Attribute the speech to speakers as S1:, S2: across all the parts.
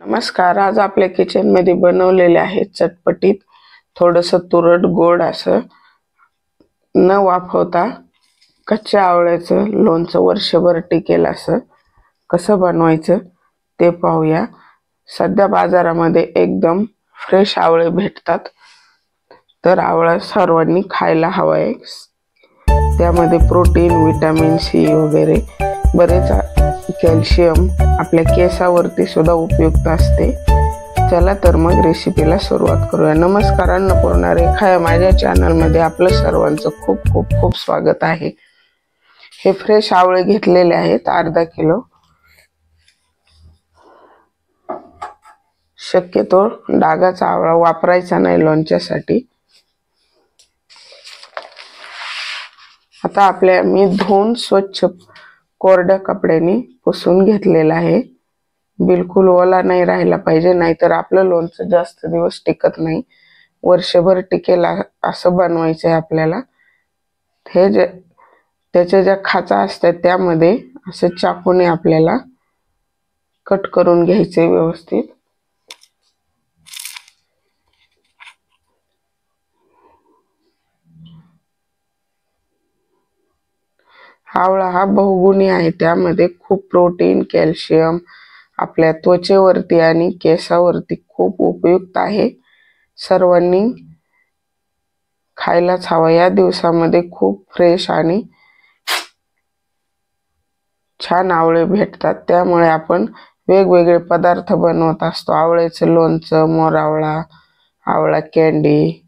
S1: नमस्कार. आज आपल्या किचन मध्ये बनवलेले आहे चटपटीत थोडंसं तुरट गोड असं न वाफवता कच्च्या आवळ्याचं लोणचं वर्षभर टिकेल असं कसं बनवायचं ते पाहूया. सध्या बाजारामध्ये एकदम फ्रेश आवळे भेटतात, तर आवळा सर्वांनी खायला हवा आहे. त्यामध्ये प्रोटीन, विटामिन सी वगैरे बरेच कॅल्शियम आपल्या केसावरती सुद्धा उपयुक्त असते. चला तर मग रेसिपीला सुरुवात करूया. नमस्कार, अन्नपूर्णा रेखा या माझ्या चॅनलमध्ये आपलं सर्वांचं खूप खूप खूप स्वागत आहे. हे फ्रेश आवळे घेतलेले आहेत अर्धा किलो. शक्यतो डागाचा आवळा वापरायचा नाही लोणच्यासाठी. आता मी धुवून स्वच्छ कोरड्या कपड्याने पुसून घेतलेला आहे. बिलकुल ओला नाही राहिला पाहिजे, नाहीतर आपलं लोणचं जास्त दिवस टिकत नाही. वर्षभर टिकेल असं बनवायचं आहे आपल्याला. त्याच्या ज्या खाचा असतात त्यामध्ये असं चाकूने आपल्याला कट करून घ्यायचे व्यवस्थित. आवळा हा बहुगुणी आहे. त्यामध्ये खूप प्रोटीन, कॅल्शियम आपल्या त्वचेवरती आणि केसावरती खूप उपयुक्त आहे. सर्वांनी खायलाच हवा. या दिवसामध्ये खूप फ्रेश आणि छान आवळे भेटतात, त्यामुळे आपण वेगवेगळे पदार्थ बनवत असतो. आवळ्याचं लोणचं, मोरावळा, आवळा कॅन्डी,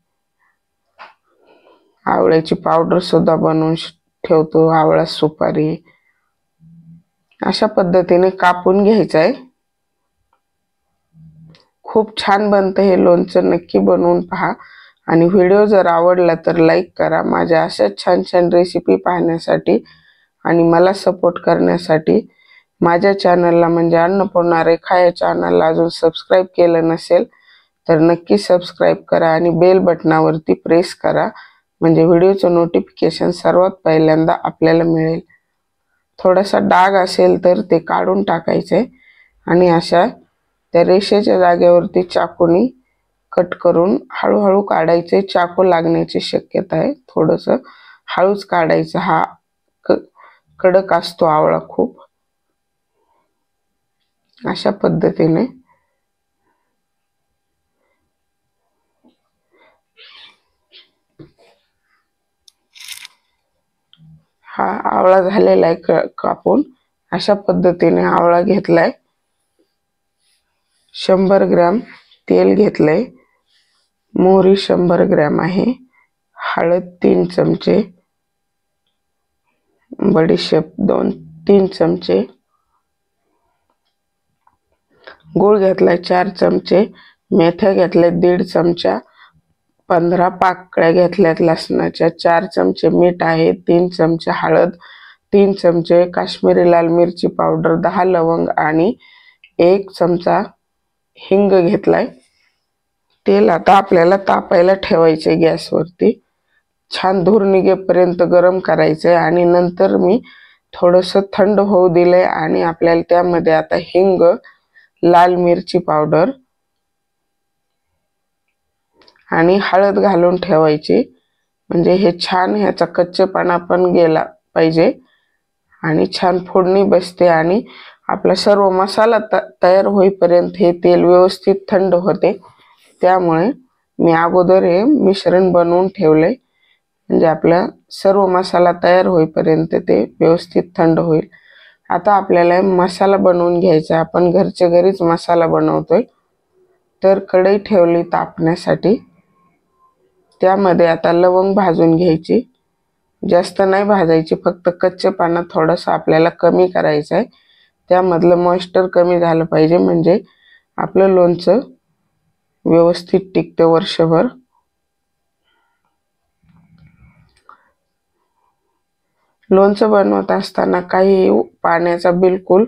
S1: आवळ्याची पावडर सुद्धा बनवून ठेवतो, आवळा सुपारी. अशा पद्धतीने कापून घ्यायचं आहे. खूप छान बनतं हे लोणचं. नक्की बनवून पहा आणि व्हिडिओ जर आवडला तर लाईक करा. माझ्या अशा छान छान रेसिपी पाहण्यासाठी आणि मला सपोर्ट करण्यासाठी माझ्या चॅनलला म्हणजे अन्नपूर्णा रेखा या चॅनलला अजून सबस्क्राईब केलं नसेल तर नक्की सबस्क्राईब करा आणि बेल बटनावरती प्रेस करा, म्हणजे व्हिडिओचं नोटिफिकेशन सर्वात पहिल्यांदा आपल्याला मिळेल. थोडासा डाग असेल तर ते काढून टाकायचे आणि अशा त्या रेषेच्या जागेवरती चाकूनी कट करून हळूहळू काढायचे. चाकू लागण्याची शक्यता आहे, थोडंसं हळूच काढायचं. हा कडक असतो आवळा खूप. अशा पद्धतीने हा आवळा झालेला आहे कापून. अशा पद्धतीने आवळा घेतलाय. 100 ग्रॅम तेल घेतलंय. मोहरी 100 ग्रॅम आहे. हळद 3 चमचे, बडीशेप 2-3 चमचे, गूळ घेतलाय 4 चमचे, मेथ्या घेतल्या 1.5 चमचा, 15 पाकळ्या घेतल्यात लसणाच्या, 4 चमचे मीठ आहे, 3 चमचे हळद, 3 चमचे काश्मीरी लाल मिरची पावडर, 10 लवंग आणि 1 चमचा हिंग घेतलाय. तेल आता आपल्याला तापायला ठेवायचे गॅसवरती. छान धूर निघेपर्यंत गरम करायचे आणि नंतर मी थोडंसं थंड होऊ दिले आणि आपल्याला त्यामध्ये आता हिंग, लाल मिरची पावडर आणि हळद घालून ठेवायची, म्हणजे हे छान ह्याचा कच्चेपणा पण गेला पाहिजे आणि छान फोडणी बसते आणि आपला सर्व मसाला तयार होईपर्यंत हे तेल व्यवस्थित थंड होते. त्यामुळे मी अगोदर हे मिश्रण बनवून ठेवले, म्हणजे आपला सर्व मसाला तयार होईपर्यंत ते व्यवस्थित थंड होईल. आता आपल्याला मसाला बनवून घ्यायचा. आपण घरच्या घरीच मसाला बनवतोय. तर कढई ठेवली तापण्यासाठी. त्यामध्ये आता लवंग भाजून घ्यायची. जास्त नाही भाजायची, फक्त कच्चेपणा थोडासा आपल्याला कमी करायचा आहे. त्यामधलं मॉइश्चर कमी झालं पाहिजे, म्हणजे आपलं लोणचं व्यवस्थित टिकतं वर्षभर. लोणचं बनवत असताना काही पाण्याचा बिलकुल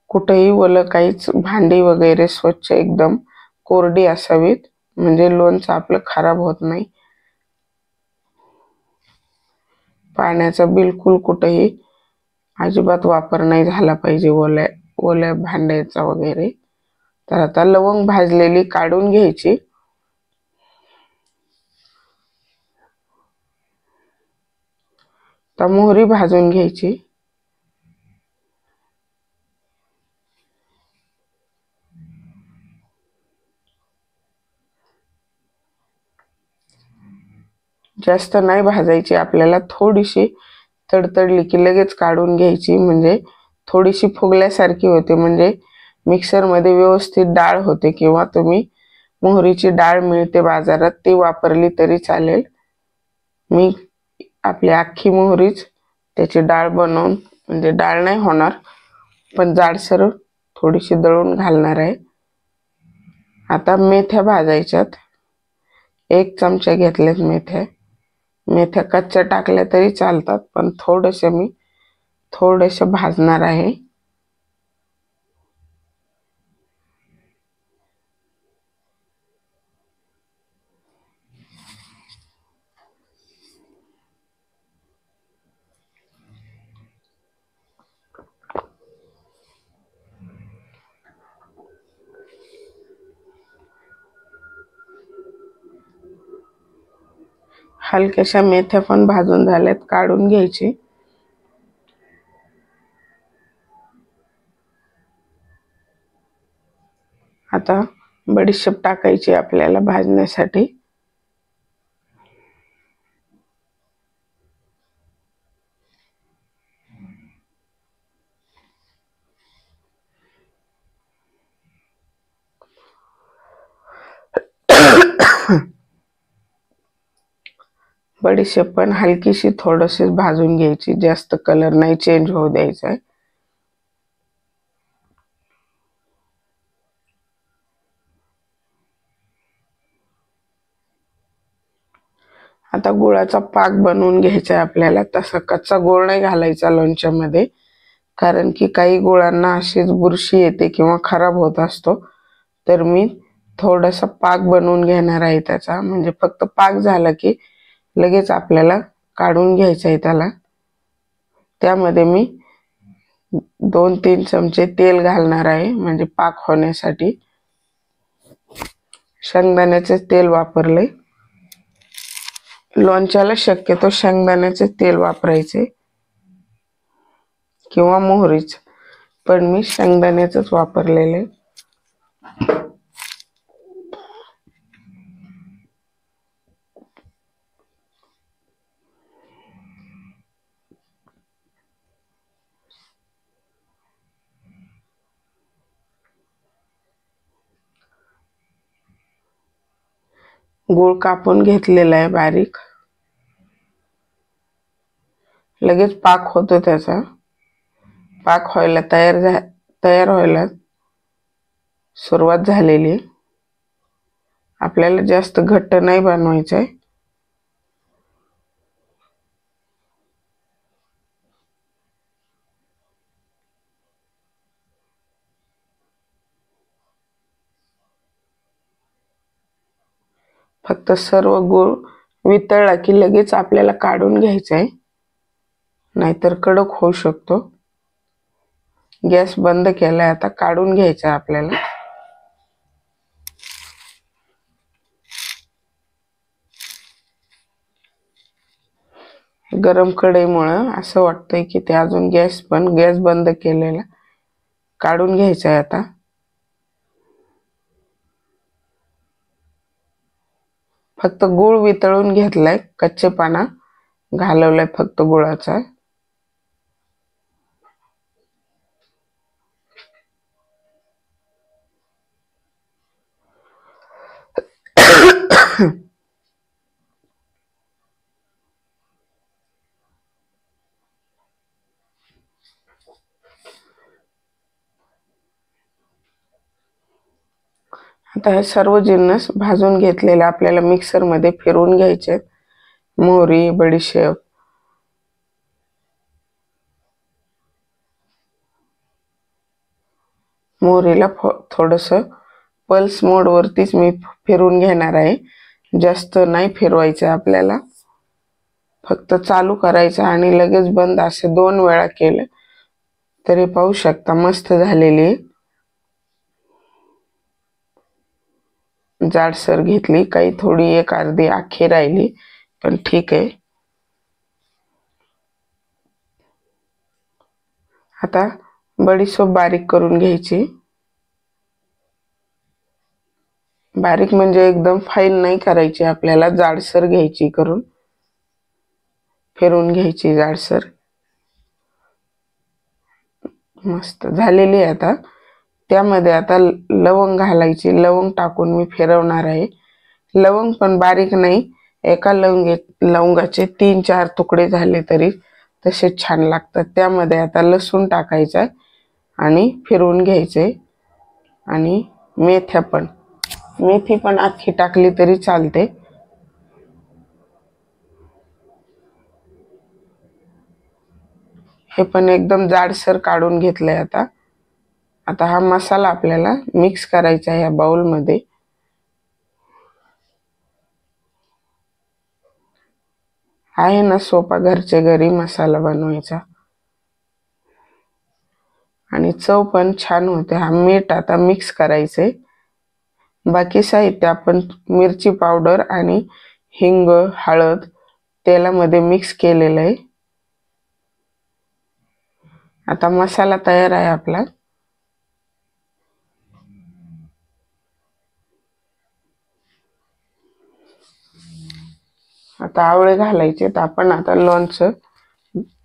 S1: कुठेही ओलं काहीच, भांडी वगैरे स्वच्छ एकदम कोरडी असावीत, म्हणजे लोणचं आपलं खराब होत नाही. पाण्याचा बिलकुल कुठेही अजिबात वापर नाही झाला पाहिजे ओल्या ओल्या भांड्याचा वगैरे. तर आता लवंग भाजलेली काढून घ्यायची. तर मोहरी भाजून घ्यायची. जास्त नाही भाजायची आपल्याला, थोडीशी तडतडली की लगेच काढून घ्यायची, म्हणजे थोडीशी फुगल्यासारखी होते, म्हणजे मिक्सरमध्ये व्यवस्थित डाळ होते. किंवा तुम्ही मोहरीची डाळ मिळते बाजारात, ती वापरली तरी चालेल. मी आपली अख्खी मोहरीच त्याची डाळ बनवून, म्हणजे डाळ नाही होणार पण जाडसर थोडीशी दळून घालणार आहे. आता मेथ्या भाजायच्यात. 1 चमचा घेतल्यात मेथ्या. मेथ्या कच्च्या टाकल्या तरी चालतात, पण मी थोडेसे भाजणार आहे. हलक्याशा मेथ्या पण भाजून झाल्यात, काढून घ्यायची. आता बडीशेप टाकायची आपल्याला भाजण्यासाठी. बडीशेप पण हलकीशी थोडीशी भाजून घ्यायची, जास्त कलर नाही चेंज होऊ द्यायचा आहे. आता गुळाचा पाक बनवून घ्यायचा आहे आपल्याला. तसा कच्चा गुळ नाही घालायचा लोणच्यामध्ये, कारण की काही गुळांना अशीच बुरशी येते किंवा खराब होत असतो. तर मी थोडासा पाक बनवून घेणार आहे त्याचा, म्हणजे फक्त पाक झाला की लगेच आपल्याला काढून घ्यायचं आहे त्याला. त्यामध्ये मी 2-3 चमचे तेल घालणार आहे, म्हणजे पाक होण्यासाठी. शेंगदाण्याचे तेल वापरले. लोणच्याला शक्यतो शेंगदाण्याचे तेल वापरायचे किंवा मोहरीच, पण मी शेंगदाण्याचंच वापरलेले. गूळ कापून घेतलेला आहे बारीक. लगेच पाक होतो त्याचा. पाक व्हायला तयार व्हायला सुरुवात झालेली. आपल्याला जास्त घट्ट नाही बनवायचं आहे. फक्त सर्व गूळ वितळला की लगेच आपल्याला काढून घ्यायचं आहे, नाहीतर कडक होऊ शकतो. गॅस बंद केलाय, आता काढून घ्यायचं आपल्याला. गरम कढईमुळं असं वाटतंय की ते अजून गॅस बंद केलेला. काढून घ्यायचं आहे आता. फक्त गूळ वितळून घेतलाय, कच्चेपणा घालवलाय फक्त गुळाचा. आता हे सर्व जिन्नस भाजून घेतलेले आपल्याला मिक्सरमध्ये फिरवून घ्यायचे. मोहरी, बडीशेप, मोहरीला थोडंसं पल्स मोडवरतीच मी फिरवून घेणार आहे. जास्त नाही फिरवायचं आपल्याला, फक्त चालू करायचं आणि लगेच बंद, असे 2 वेळा केलं तरी पाहू शकता मस्त झालेली. जाडसर घेतली, काही थोडी एक अर्धी आखी राहिली पण ठीक आहे. आता बडीशोप बारीक करून घ्यायची. बारीक म्हणजे एकदम फाईन नाही करायची आपल्याला, जाडसर घ्यायची करून, फिरवून घ्यायची जाडसर. मस्त झालेली आहे. आता त्यामध्ये आता लवंग घालायची. लवंग टाकून मी फिरवणार आहे. लवंग पण बारीक नाही, एका लवंगाचे 3-4 तुकडे झाले तरी तसे छान लागतात. त्यामध्ये आता लसूण टाकायचा आणि फिरवून घ्यायचे. आणि मेथी पण अख्खी टाकली तरी चालते. हे पण एकदम जाडसर काढून घेतलंय. आता हा मसाला आपल्याला मिक्स करायचा आहे या बाउलमध्ये. आहे ना सोपा घरच्या घरी मसाला बनवायचा आणि चव पण छान होते. हा मीठ आता मिक्स करायचे. बाकी साहित्य आपण मिरची पावडर आणि हिंग, हळद तेलामध्ये मिक्स केलेलं आहे. आता मसाला तयार आहे आपला. आता आवळे घालायचे. तर आपण आता लोणचं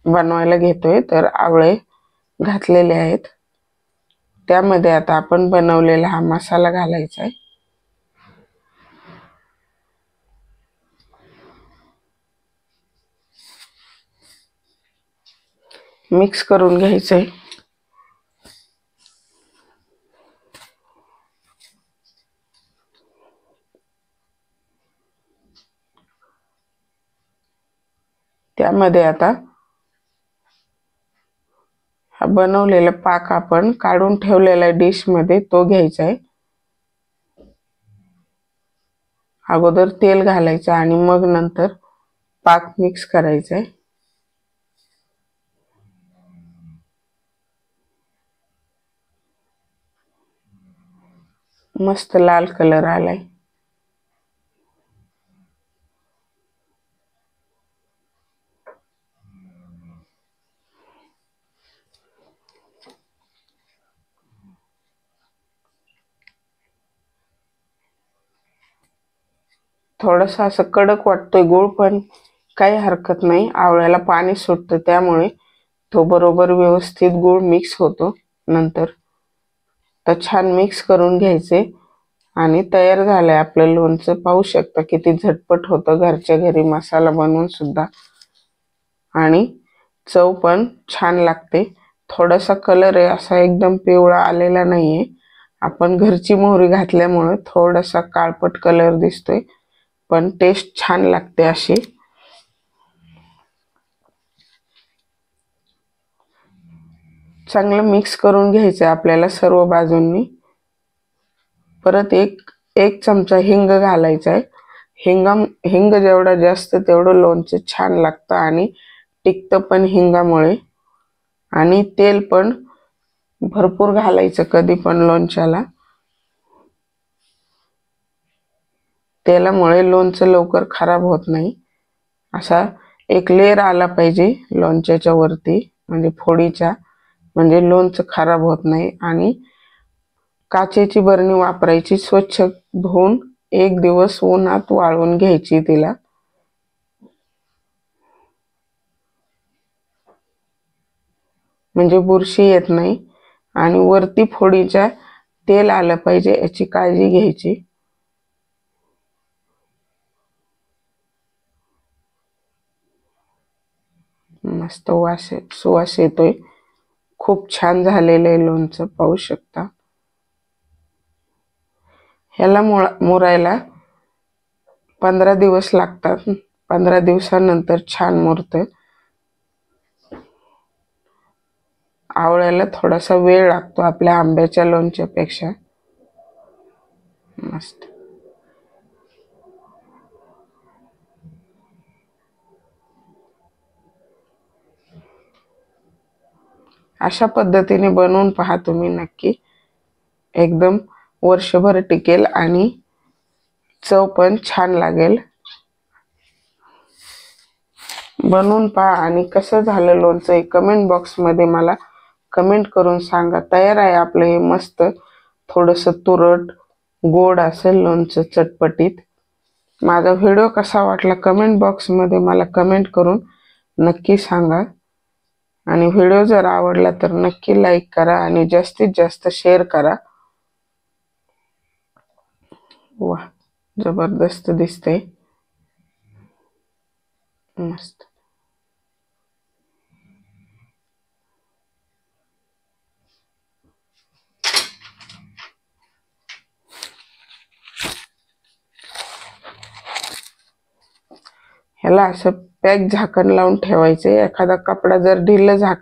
S1: बनवायला घेतोय, तर आवळे घातलेले आहेत. त्यामध्ये आता आपण बनवलेला हा मसाला घालायचा आहे. मिक्स करून घ्यायचंय. त्यामध्ये आता हा बनवलेला पाक आपण काढून ठेवलेला डिश मध्ये तो घ्यायचा आहे. अगोदर तेल घालायचं आणि मग नंतर पाक मिक्स करायचा आहे. मस्त लाल कलर आलाय. थोडंसं असं कडक वाटतोय गुळ, पण काही हरकत नाही. आवळ्याला पाणी सुटतं, त्यामुळे तो बरोबर व्यवस्थित गुळ मिक्स होतो नंतर. तर छान मिक्स करून घ्यायचे आणि तयार झालंय आपलं लोणचं. पाहू शकता किती झटपट होतं घरच्या घरी मसाला बनवून सुद्धा. आणि चव पण छान लागते. थोडासा कलर आहे असा एकदम पिवळा आलेला नाहीये. आपण घरची मोहरी घातल्यामुळे थोडासा काळपट कलर दिसतोय, पण टेस्ट छान लागते अशी. चांगलं मिक्स करून घ्यायचं आपल्याला सर्व बाजूंनी. परत एक चमचा हिंग घालायचा आहे. हिंग जेवढा जास्त तेवढं लोणचं छान लागतं आणि टिकतं पण हिंगामुळे. आणि तेल पण भरपूर घालायचं कधी पण लोणच्याला. तेलामुळे लोणचं लवकर खराब होत नाही. असा एक लेयर आला पाहिजे लोणच्याच्या वरती, म्हणजे फोडीच्या, म्हणजे लोणचं खराब होत नाही. आणि काचेची बरणी वापरायची, स्वच्छ धुवून 1 दिवस उन्हात वाळवून घ्यायची तिला. म्हणजे बुरशी येत नाही. आणि वरती फोडीच्या तेल आलं पाहिजे याची काळजी घ्यायची. मस्त सुवास येतोय. खूप छान झालेलं आहे लोणचं, पाहू शकता. ह्याला मुरायला 15 दिवस लागतात. 15 दिवसानंतर छान मुरतं. आवळ्याला थोडासा वेळ लागतो आपल्या आंब्याच्या लोणच्यापेक्षा. मस्त. अशा पद्धतीने बनवून पहा तुम्ही नक्की, एकदम वर्षभर टिकेल आणि चव पण छान लागेल। बनवून पहा आणि कसं झालं लोणचं हे कमेंट बॉक्स मध्ये मला कमेंट करून सांगा। तयार आहे आपलं हे मस्त थोडंसं तुरट गोड असेल लोणचं चटपटीत। माझा व्हिडिओ कसा वाटला कमेंट बॉक्स मध्ये मला कमेंट करून नक्की सांगा आणि व्हिडिओ जर आवडला तर नक्की लाईक करा आणि जास्तीत जास्त शेअर करा। वाह, जबरदस्त दिसतंय, मस्त। ह्याला असं पॅक झाकण लावून ठेवायचे। एखादा कपडा जर ढिलं झाकण